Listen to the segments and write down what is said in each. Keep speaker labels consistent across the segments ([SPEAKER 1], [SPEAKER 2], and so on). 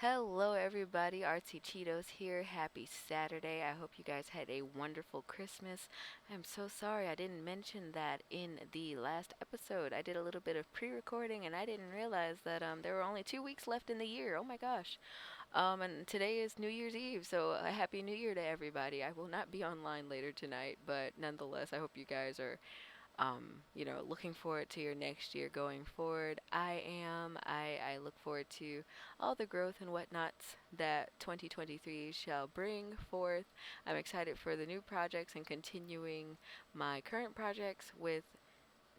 [SPEAKER 1] Hello, everybody. ArtsyChiitos here. Happy Saturday. I hope you guys had a wonderful Christmas. I'm so sorry I didn't mention that in the last episode. I did a little bit of pre-recording and I didn't realize that there were only 2 weeks left in the year. Oh my gosh. And today is New Year's Eve, so a happy New Year to everybody. I will not be online later tonight, but nonetheless, I hope you guys are looking forward to your next year going forward. I am. I look forward to all the growth and whatnots that 2023 shall bring forth. I'm excited for the new projects and continuing my current projects with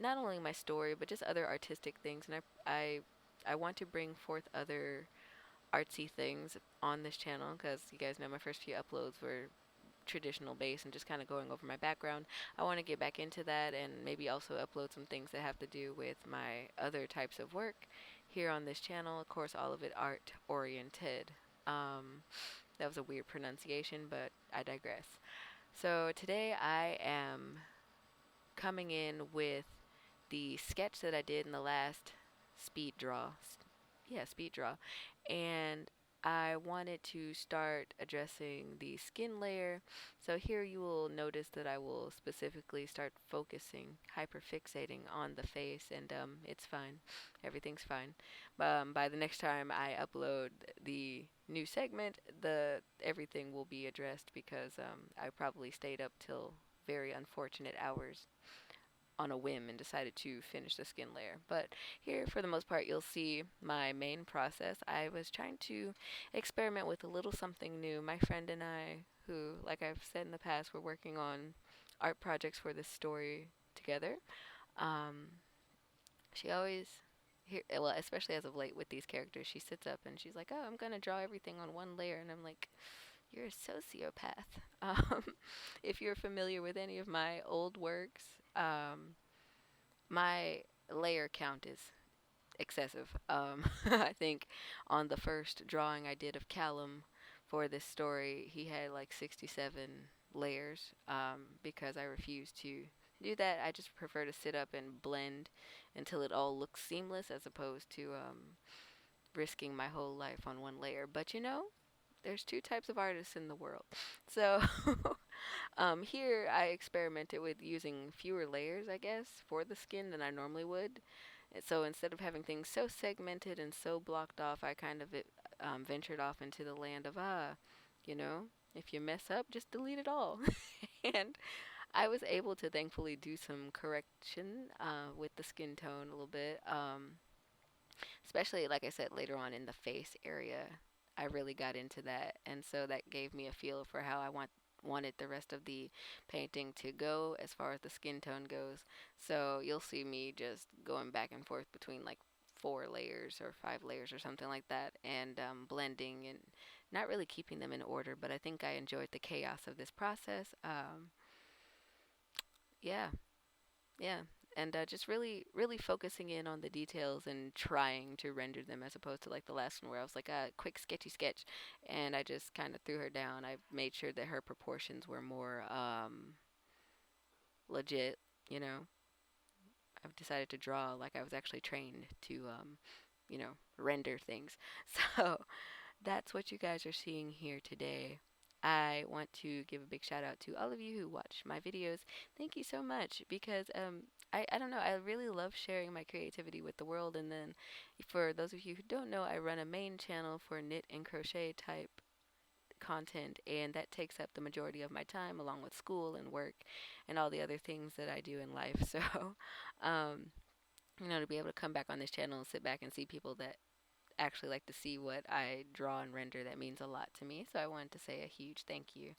[SPEAKER 1] not only my story but just other artistic things. And I want to bring forth other artsy things on this channel because you guys know my first few uploads were traditional base and just kind of going over my background. I want to get back into that and maybe also upload some things that have to do with my other types of work here on this channel. Of course, all of it art oriented. That was a weird pronunciation, but I digress. So today I am coming in with the sketch that I did in the last speed draw. Yeah, speed draw. And I wanted to start addressing the skin layer. So here you will notice that I will specifically start focusing, hyperfixating on the face, and it's fine. Everything's fine. By the next time I upload the new segment, the everything will be addressed because I probably stayed up till very unfortunate hours on a whim and decided to finish the skin layer. But here, for the most part, you'll see my main process. I was trying to experiment with a little something new. My friend and I, who, like I've said in the past, we're working on art projects for this story together. Um, she always, well, especially as of late with these characters, she sits up and she's like, "Oh, I'm gonna draw everything on one layer," and I'm like, "You're a sociopath." Um, if you're familiar with any of my old works, my layer count is excessive. I think on the first drawing I did of Callum for this story, he had like 67 layers because I refuse to do that. I just prefer to sit up and blend until it all looks seamless as opposed to risking my whole life on one layer. But there's two types of artists in the world. So here I experimented with using fewer layers, I guess, for the skin than I normally would. And so instead of having things so segmented and so blocked off, I kind of ventured off into the land of, you know, if you mess up, just delete it all. And I was able to thankfully do some correction with the skin tone a little bit, especially, like I said, later on in the face area. I really got into that, and so that gave me a feel for how I wanted the rest of the painting to go as far as the skin tone goes. So you'll see me just going back and forth between like 4 layers or 5 layers or something like that, and blending and not really keeping them in order. But I think I enjoyed the chaos of this process. Yeah, yeah, and just really focusing in on the details and trying to render them as opposed to like the last one where I was like a quick sketchy sketch, and I just kind of threw her down. I made sure that her proportions were more legit. You know, I've decided to draw like I was actually trained to render things. So that's what you guys are seeing here today. I want to give a big shout out to all of you who watch my videos. Thank you so much because I don't know, I really love sharing my creativity with the world. And then for those of you who don't know, I run a main channel for knit and crochet type content, and that takes up the majority of my time along with school and work and all the other things that I do in life. So um, to be able to come back on this channel and sit back and see people that actually like to see what I draw and render, that means a lot to me. So I wanted to say a huge thank you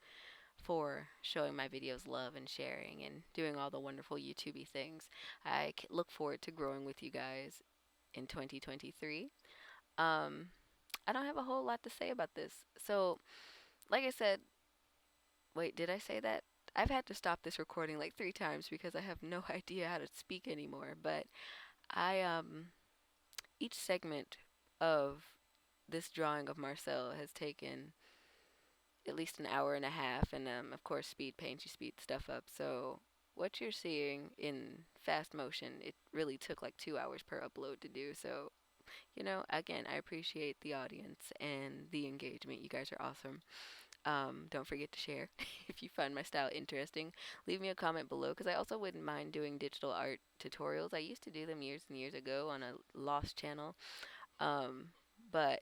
[SPEAKER 1] for showing my videos love and sharing and doing all the wonderful YouTubey things. I look forward to growing with you guys in 2023. Um, I don't have a whole lot to say about this. So, like I said, wait, did I say that? I've had to stop this recording like 3 times because I have no idea how to speak anymore. But I each segment of this drawing of Marcelle has taken at least an hour and a half, and of course speed paint, you speed stuff up. So what you're seeing in fast motion, it really took like 2 hours per upload to do. So Again, I appreciate the audience and the engagement. You guys are awesome. Don't forget to share if you find my style interesting. Leave me a comment below because I also wouldn't mind doing digital art tutorials. I used to do them years and years ago on a lost channel. Um, but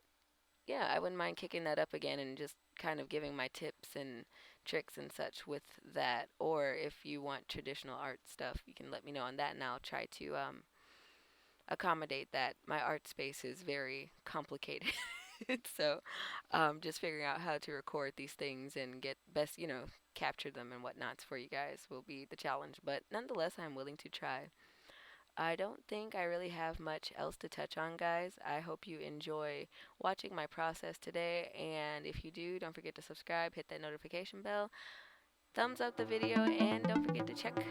[SPEAKER 1] yeah, I wouldn't mind kicking that up again and just kind of giving my tips and tricks and such with that. Or if you want traditional art stuff, you can let me know on that and I'll try to accommodate that. My art space is very complicated. So just figuring out how to record these things and get best, capture them and whatnots for you guys will be the challenge. But nonetheless, I'm willing to try. I don't think I really have much else to touch on, guys. I hope you enjoy watching my process today. And if you do, don't forget to subscribe, hit that notification bell, thumbs up the video, and don't forget to check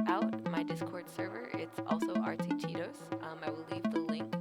[SPEAKER 1] out my Discord server. It's also ArtsyChiitos. I will leave the link